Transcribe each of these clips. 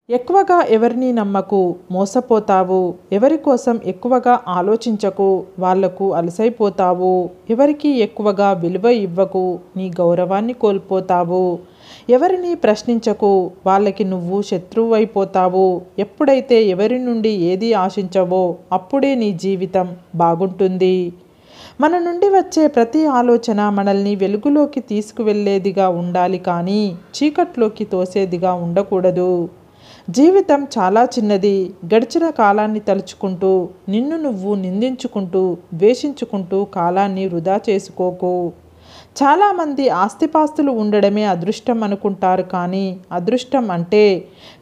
ఎక్కువగా ఎవరిని నమ్మకు, మోసపోతావు. ఎవరి కోసం ఎక్కువగా ఆలోచించకు, వాళ్లకు అలసైపోతావు. ఎవరికి ఎక్కువగా విలువ ఇవ్వకు, నీ గౌరవాన్ని కోల్పోతావు. ఎవరిని ప్రశ్నించకు, వాళ్ళకి నువ్వు శత్రువైపోతావు. ఎప్పుడైతే ఎవరి నుండి ఏది ఆశించవో అప్పుడే నీ జీవితం బాగుంటుంది. మన నుండి వచ్చే ప్రతి ఆలోచన మనల్ని వెలుగులోకి తీసుకువెళ్ళేదిగా ఉండాలి కానీ చీకట్లోకి తోసేదిగా ఉండకూడదు. జీవితం చాలా చిన్నది. గడిచిన కాలాన్ని తలుచుకుంటూ నిన్ను నువ్వు నిందించుకుంటూ ద్వేషించుకుంటూ కాలాన్ని వృధా చేసుకోకు. చాలామంది ఆస్తిపాస్తులు ఉండడమే అదృష్టం అనుకుంటారు కానీ అదృష్టం అంటే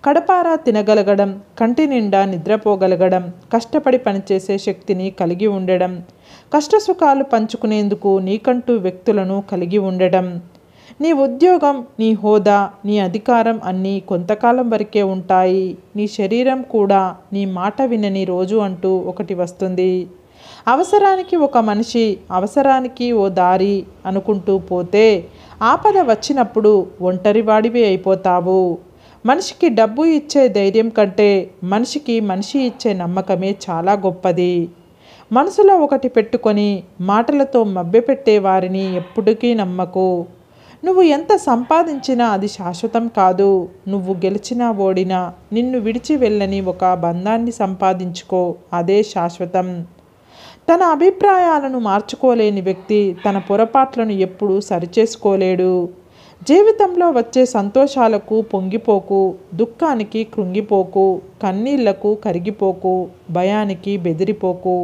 కడపారా తినగలగడం, కంటి నిండా నిద్రపోగలగడం, కష్టపడి పనిచేసే శక్తిని కలిగి ఉండడం, కష్టసుఖాలు పంచుకునేందుకు నీకంటూ వ్యక్తులను కలిగి ఉండడం. నీ ఉద్యోగం, నీ హోదా, నీ అధికారం అన్నీ కొంతకాలం వరకే ఉంటాయి. నీ శరీరం కూడా నీ మాట వినని రోజు అంటూ ఒకటి వస్తుంది. అవసరానికి ఒక మనిషి, అవసరానికి ఓ దారి అనుకుంటూ పోతే ఆపద వచ్చినప్పుడు ఒంటరివాడివి అయిపోతావు. మనిషికి డబ్బు ఇచ్చే ధైర్యం కంటే మనిషికి మనిషి ఇచ్చే నమ్మకమే చాలా గొప్పది. మనసులో ఒకటి పెట్టుకొని మాటలతో మభ్యపెట్టే వారిని ఎప్పటికీ నమ్మకు. నువ్వు ఎంత సంపాదించినా అది శాశ్వతం కాదు. నువ్వు గెలిచినా ఓడినా నిన్ను విడిచి వెళ్ళని ఒక బంధాన్ని సంపాదించుకో, అదే శాశ్వతం. తన అభిప్రాయాలను మార్చుకోలేని వ్యక్తి తన పొరపాట్లను ఎప్పుడూ సరిచేసుకోలేడు. జీవితంలో వచ్చే సంతోషాలకు పొంగిపోకు, దుఃఖానికి కృంగిపోకు, కన్నీళ్లకు కరిగిపోకు, భయానికి బెదిరిపోకు.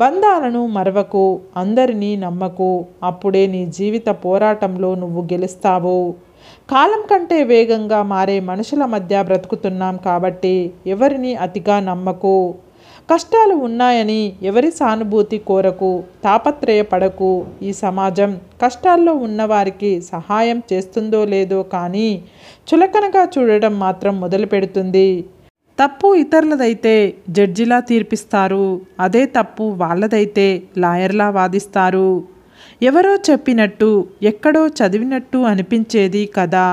బంధాలను మరవకు, అందరినీ నమ్మకు. అప్పుడే నీ జీవిత పోరాటంలో నువ్వు గెలుస్తావు. కాలం కంటే వేగంగా మారే మనుషుల మధ్య బ్రతుకుతున్నాం కాబట్టి ఎవరిని అతిగా నమ్మకు. కష్టాలు ఉన్నాయని ఎవరి సానుభూతి కోరకు, తాపత్రయపడకు. ఈ సమాజం కష్టాల్లో ఉన్నవారికి సహాయం చేస్తుందో లేదో కానీ చులకనగా చూడడం మాత్రం మొదలు పెడుతుంది. తప్పు ఇతరులదైతే జడ్జిలా తీర్పిస్తారు, అదే తప్పు వాళ్ళదైతే లాయర్లా వాదిస్తారు. ఎవరో చెప్పినట్టు, ఎక్కడో చదివినట్టు అనిపించేది కదా,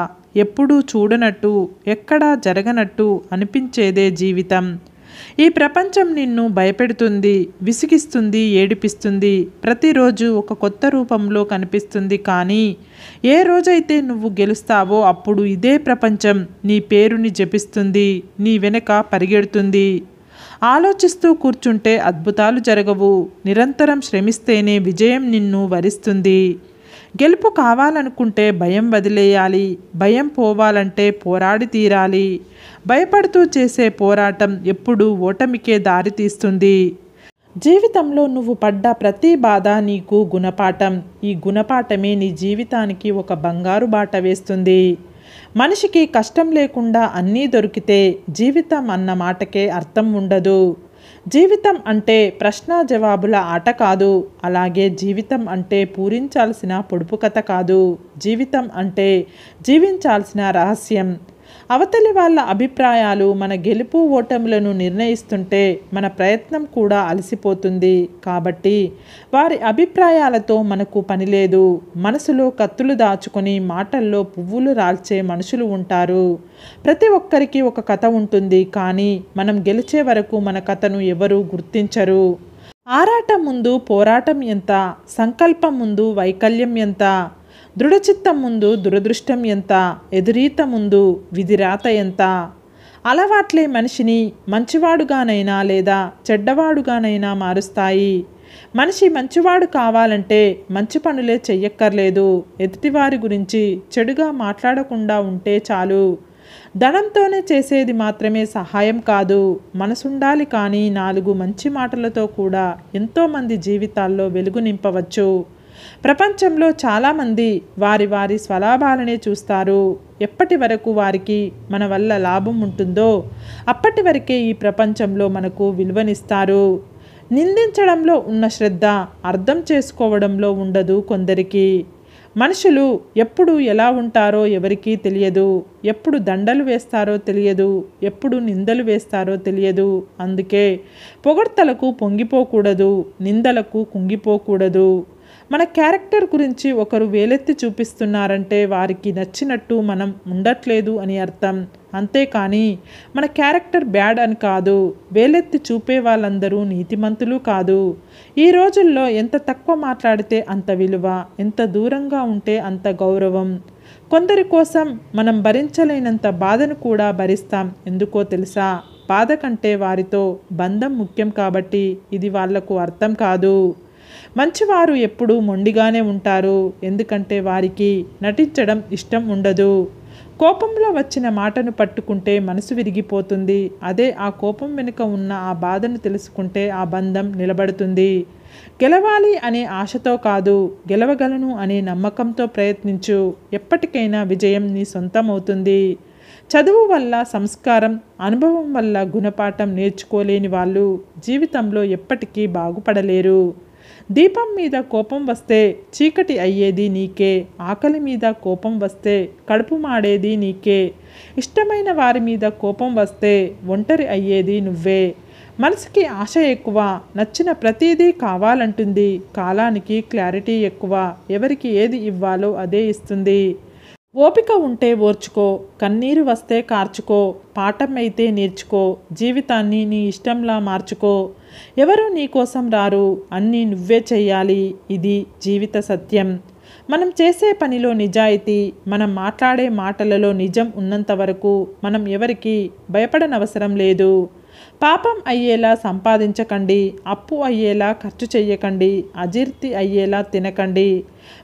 ఎప్పుడూ చూడనట్టు, ఎక్కడా జరగనట్టు అనిపించేదే జీవితం. ఈ ప్రపంచం నిన్ను భయపెడుతుంది, విసిగిస్తుంది, ఏడిపిస్తుంది. ప్రతిరోజు ఒక కొత్త రూపంలో కనిపిస్తుంది కానీ ఏ రోజైతే నువ్వు గెలుస్తావో అప్పుడు ఇదే ప్రపంచం నీ పేరుని జపిస్తుంది, నీ వెనక పరిగెడుతుంది. ఆలోచిస్తూ కూర్చుంటే అద్భుతాలు జరగవు. నిరంతరం శ్రమిస్తేనే విజయం నిన్ను వరిస్తుంది. గెలుపు కావాలనుకుంటే భయం వదిలేయాలి. భయం పోవాలంటే పోరాడి తీరాలి. భయపడుతూ చేసే పోరాటం ఎప్పుడూ ఓటమికే దారి తీస్తుంది. జీవితంలో నువ్వు పడ్డ ప్రతి బాధ నీకు గుణపాఠం. ఈ గుణపాఠమే నీ జీవితానికి ఒక బంగారు బాట వేస్తుంది. మనిషికి కష్టం లేకుండా అన్నీ దొరికితే జీవితం అన్న మాటకే అర్థం ఉండదు. జీవితం అంటే ప్రశ్న జవాబుల ఆట కాదు. అలాగే జీవితం అంటే పూరించాల్సిన పొడుపు కథ కాదు. జీవితం అంటే జీవించాల్సిన రహస్యం. అవతలి వాళ్ళ అభిప్రాయాలు మన గెలుపు ఓటములను నిర్ణయిస్తుంటే మన ప్రయత్నం కూడా అలసిపోతుంది. కాబట్టి వారి అభిప్రాయాలతో మనకు పనిలేదు. మనసులో కత్తులు దాచుకొని మాటల్లో పువ్వులు రాల్చే మనుషులు ఉంటారు. ప్రతి ఒక్కరికి ఒక కథ ఉంటుంది కానీ మనం గెలిచే వరకు మన కథను ఎవరూ గుర్తించరు. ఆరాటం ముందు పోరాటం ఎంత, సంకల్పం ముందు వైకల్యం ఎంత, దృఢచిత్తం ముందు దురదృష్టం ఎంత, ఎదురీత ముందు విధిరాత ఎంత. అలవాట్లే మనిషిని మంచివాడుగానైనా లేదా చెడ్డవాడుగానైనా మారుస్తాయి. మనిషి మంచివాడు కావాలంటే మంచి పనులే చెయ్యక్కర్లేదు. ఎదుటివారి గురించి చెడుగా మాట్లాడకుండా ఉంటే చాలు. ధనంతోనే చేసేది మాత్రమే సహాయం కాదు. మనసుండాలి కానీ 4 మంచి మాటలతో కూడా ఎంతోమంది జీవితాల్లో వెలుగు నింపవచ్చు. ప్రపంచంలో చాలామంది వారి వారి స్వలాభాలనే చూస్తారు. ఎప్పటి వరకు వారికి మన వల్ల లాభం ఉంటుందో అప్పటి వరకే ఈ ప్రపంచంలో మనకు విలువనిస్తారు. నిందించడంలో ఉన్న శ్రద్ధ అర్థం చేసుకోవడంలో ఉండదు కొందరికి. మనుషులు ఎప్పుడు ఎలా ఉంటారో ఎవరికీ తెలియదు. ఎప్పుడు దండలు వేస్తారో తెలియదు, ఎప్పుడు నిందలు వేస్తారో తెలియదు. అందుకే పొగడ్తలకు పొంగిపోకూడదు, నిందలకు కుంగిపోకూడదు. మన క్యారెక్టర్ గురించి ఒకరు వేలెత్తి చూపిస్తున్నారంటే వారికి నచ్చినట్టు మనం ఉండట్లేదు అని అర్థం. అంతేకాని మన క్యారెక్టర్ బ్యాడ్ అని కాదు. వేలెత్తి చూపే వాళ్ళందరూ నీతిమంతులు కాదు. ఈ రోజుల్లో ఎంత తక్కువ మాట్లాడితే అంత విలువ, ఎంత దూరంగా ఉంటే అంత గౌరవం. కొందరి కోసం మనం భరించలేనంత బాధను కూడా భరిస్తాం. ఎందుకో తెలుసా? బాధ కంటే వారితో బంధం ముఖ్యం కాబట్టి. ఇది వాళ్లకు అర్థం కాదు. మంచివారు ఎప్పుడూ మొండిగానే ఉంటారు. ఎందుకంటే వారికి నటించడం ఇష్టం ఉండదు. కోపంలో వచ్చిన మాటను పట్టుకుంటే మనసు విరిగిపోతుంది. అదే ఆ కోపం వెనుక ఉన్న ఆ బాధను తెలుసుకుంటే ఆ బంధం నిలబడుతుంది. గెలవాలి అనే ఆశతో కాదు, గెలవగలను అనే నమ్మకంతో ప్రయత్నించు. ఎప్పటికైనా విజయం నీ సొంతం అవుతుంది. చదువు వల్ల సంస్కారం, అనుభవం వల్ల గుణపాఠం నేర్చుకోలేని వాళ్ళు జీవితంలో ఎప్పటికీ బాగుపడలేరు. దీపం మీద కోపం వస్తే చీకటి అయ్యేది నీకే. ఆకలి మీద కోపం వస్తే కడుపు మాడేది నీకే. ఇష్టమైన వారి మీద కోపం వస్తే ఒంటరి అయ్యేది నువ్వే. మనసుకి ఆశ ఎక్కువ, నచ్చిన ప్రతిదీ కావాలంటుంది. కాలానికి క్లారిటీ ఎక్కువ, ఎవరికి ఏది ఇవ్వాలో అదే ఇస్తుంది. ఓపిక ఉంటే ఓర్చుకో, కన్నీరు వస్తే కార్చుకో, పాఠం అయితే నేర్చుకో, జీవితాన్ని నీ ఇష్టంలా మార్చుకో. ఎవరూ నీ కోసం రారు, అన్నీ నువ్వే చెయ్యాలి. ఇది జీవిత సత్యం. మనం చేసే పనిలో నిజాయితీ, మనం మాట్లాడే మాటలలో నిజం ఉన్నంత వరకు మనం ఎవరికి భయపడనవసరం లేదు. పాపం అయ్యేలా సంపాదించకండి, అప్పు అయ్యేలా ఖర్చు చెయ్యకండి, అజీర్తి అయ్యేలా తినకండి,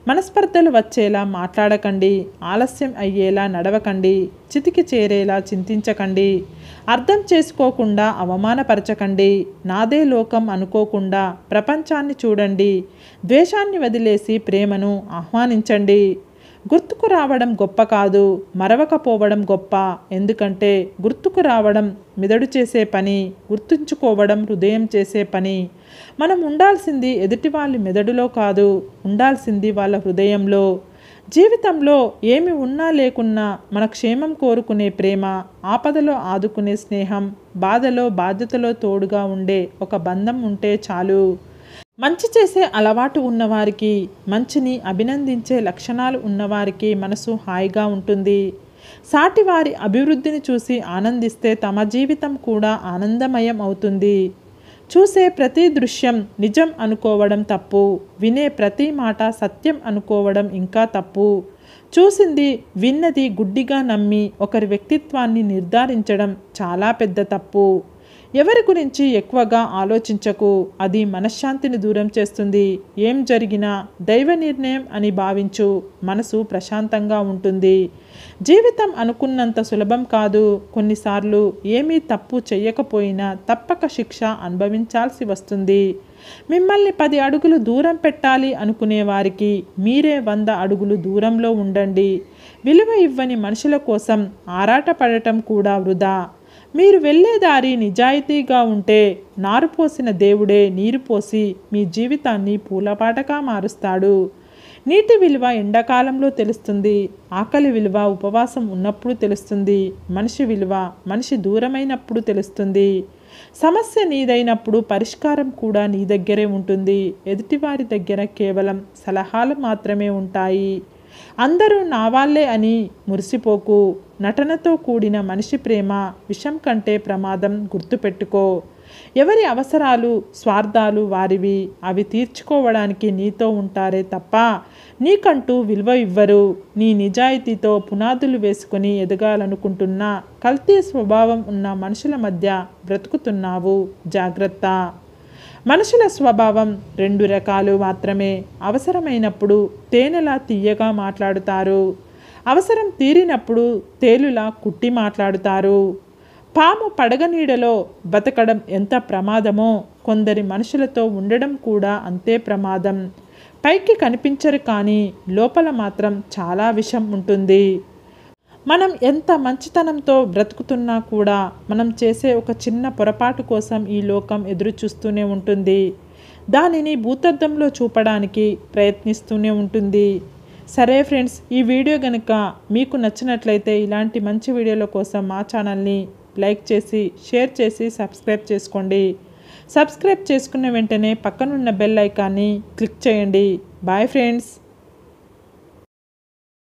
మనస్పర్ధలు వచ్చేలా మాట్లాడకండి, ఆలస్యం అయ్యేలా నడవకండి, చితికి చేరేలా చింతించకండి, అర్థం చేసుకోకుండా అవమానపరచకండి, నాదే లోకం అనుకోకుండా ప్రపంచాన్ని చూడండి, ద్వేషాన్ని వదిలేసి ప్రేమను ఆహ్వానించండి. గుర్తుకు రావడం గొప్ప కాదు, మరవకపోవడం గొప్ప. ఎందుకంటే గుర్తుకు రావడం మెదడు చేసే పని, గుర్తుంచుకోవడం హృదయం చేసే పని. మనం ఉండాల్సింది ఎదుటి వాళ్ళ మెదడులో కాదు, ఉండాల్సింది వాళ్ళ హృదయంలో. జీవితంలో ఏమి ఉన్నా లేకున్నా మన క్షేమం కోరుకునే ప్రేమ, ఆపదలో ఆదుకునే స్నేహం, బాధలో బాధ్యతలో తోడుగా ఉండే ఒక బంధం ఉంటే చాలు. మంచి చేసే అలవాటు ఉన్నవారికి, మంచిని అభినందించే లక్షణాలు ఉన్నవారికి మనసు హాయిగా ఉంటుంది. సాటివారి అభివృద్ధిని చూసి ఆనందిస్తే తమ జీవితం కూడా ఆనందమయం అవుతుంది. చూసే ప్రతి దృశ్యం నిజం అనుకోవడం తప్పు, వినే ప్రతి మాట సత్యం అనుకోవడం ఇంకా తప్పు. చూసింది విన్నది గుడ్డిగా నమ్మి ఒకరి వ్యక్తిత్వాన్ని నిర్ధారించడం చాలా పెద్ద తప్పు. ఎవరి గురించి ఎక్కువగా ఆలోచించకు, అది మనశ్శాంతిని దూరం చేస్తుంది. ఏం జరిగినా దైవ నిర్ణయం అని భావించు, మనసు ప్రశాంతంగా ఉంటుంది. జీవితం అనుకున్నంత సులభం కాదు. కొన్నిసార్లు ఏమీ తప్పు చేయకపోయినా తప్పక శిక్ష అనుభవించాల్సి వస్తుంది. మిమ్మల్ని 10 అడుగులు దూరం పెట్టాలి అనుకునే వారికి మీరే 100 అడుగులు దూరంలో ఉండండి. విలువ ఇవ్వని మనుషుల కోసం ఆరాటపడటం కూడా వృధా. మీరు వెళ్ళే దారి నిజాయితీగా ఉంటే నారు పోసిన దేవుడే నీరు పోసి మీ జీవితాన్ని పూలపాటగా మారుస్తాడు. నీటి విలువ ఎండాకాలంలో తెలుస్తుంది. ఆకలి విలువ ఉపవాసం ఉన్నప్పుడు తెలుస్తుంది. మనిషి విలువ మనిషి దూరమైనప్పుడు తెలుస్తుంది. సమస్య నీదైనప్పుడు పరిష్కారం కూడా నీ దగ్గరే ఉంటుంది. ఎదుటివారి దగ్గర కేవలం సలహాలు మాత్రమే ఉంటాయి. అందరూ నా వాళ్ళే అని మురిసిపోకు. నటనతో కూడిన మనిషి ప్రేమ విషం కంటే ప్రమాదం, గుర్తుపెట్టుకో. ఎవరి అవసరాలు స్వార్థాలు వారివి, అవి తీర్చుకోవడానికి నీతో ఉంటారే తప్ప నీకంటూ విలువ ఇవ్వరు. నీ నిజాయితీతో పునాదులు వేసుకొని ఎదగాలనుకుంటున్నా కల్తీ స్వభావం ఉన్న మనుషుల మధ్య బ్రతుకుతున్నావు, జాగ్రత్త. మనుషుల స్వభావం 2 రకాలు మాత్రమే. అవసరమైనప్పుడు తేనెలా తీయగా మాట్లాడుతారు, అవసరం తీరినప్పుడు తేలులా కుట్టి మాట్లాడుతారు. పాము పడగ నీడలో బతకడం ఎంత ప్రమాదమో కొందరి మనుషులతో ఉండడం కూడా అంతే ప్రమాదం. పైకి కనిపించరు కానీ లోపల మాత్రం చాలా విషం ఉంటుంది. మనం ఎంత మంచితనంతో బ్రతుకుతున్నా కూడా మనం చేసే ఒక చిన్న పొరపాటు కోసం ఈ లోకం ఎదురు చూస్తూనే ఉంటుంది. దానిని భూతద్దంలో చూపడానికి ప్రయత్నిస్తూనే ఉంటుంది. సరే ఫ్రెండ్స్, ఈ వీడియో కనుక మీకు నచ్చినట్లయితే ఇలాంటి మంచి వీడియోల కోసం మా ఛానల్ని లైక్ చేసి షేర్ చేసి సబ్స్క్రైబ్ చేసుకోండి. సబ్స్క్రైబ్ చేసుకున్న వెంటనే పక్కనున్న బెల్ ఐకాన్ని క్లిక్ చేయండి. Bye friends.